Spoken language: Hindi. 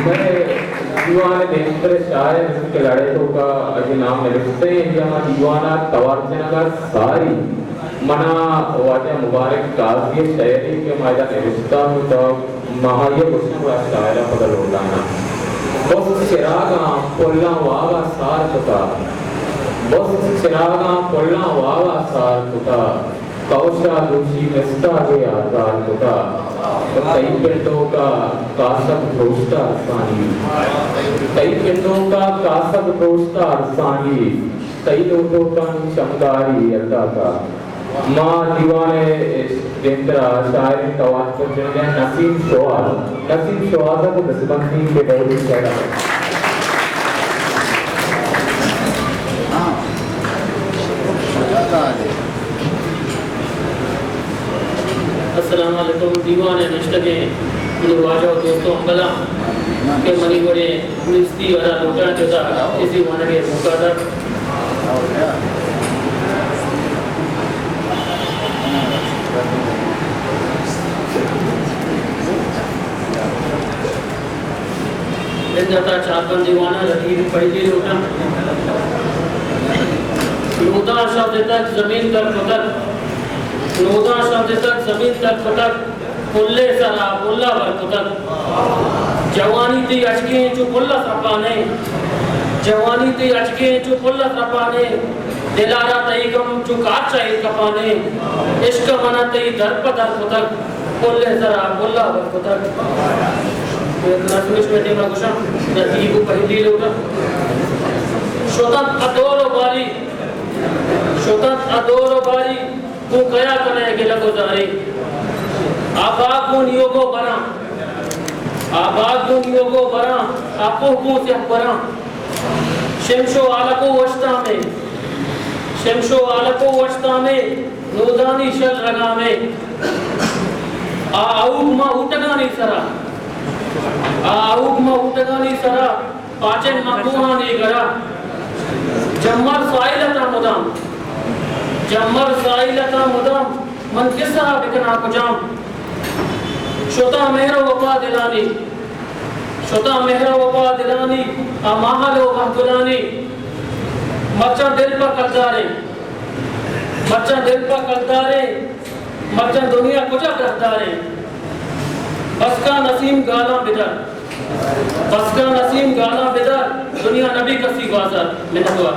मैं दीवाने देशकर शायर के लड़ाईों का अभी नाम निरस्ते इंडिया दीवाना तवार्चना सारी मना वाजा मुबारक काजी शायरी के मायदा निरस्ता तो महाये उसने वाला शायरा पकड़ उड़ाना बस चिरागा पोल्ला वागा सार तुका बस चिरागा पोल्ला वागा सार तुका कौशा दूषी निस्ता के आधार तुका कई पिंडों का कासब दोस्ता अरसानी कई पिंडों का कासब दोस्ता अरसानी कई लोगों का शमदारी अल्लाह का माँ दीवाने जिंद्रा शायरी तवाज़ पर चढ़े नसीम शोआज़ को नस्बंदी के बहुत शायरा अस्सलाम वालेकुम दीवाने नश्तगे मुझे वाजो दोस्तों अंबला के मनी बड़े मिस्ती वाला लोटा जोता इसी वाने के मुकादर दिन जाता चापन दीवाना लगी पहली लोटा लोटा शब्द तक जमीन तक फकत लोदा शब्द तक जमीन तक फतक पुल्ले सरा पुल्ला बरकतक जवानी ती अचके जो पुल्ला सपाने जवानी ती अचके जो पुल्ला सपाने दिलारा तई गम जो काट चाहे कपाने इश्क मना तई दर पदर फतक पुल्ले सरा पुल्ला बरकतक नस्मिश में टेमा गुशा नतीबु पहली लोटा शोतत अदोरो बारी तू कया कने के लगो जारी आबाग नियोगो बरा आपो को से बरा शमशो आलको वस्ता में नोदानी शल रगा में आउगमा उटगानी सरा पाचन मकुहानी गरा जम्मर साइलता मुदाम मन किसा बिकना कुजाम शोता मेहरो वफा दिलानी अमाहलो महदुलानी मच्चा दिल पर कलदारे मच्चा दुनिया कुजा करदारे बस का नसीम गाना बिदर दुनिया नबी कसी बाजार में नवा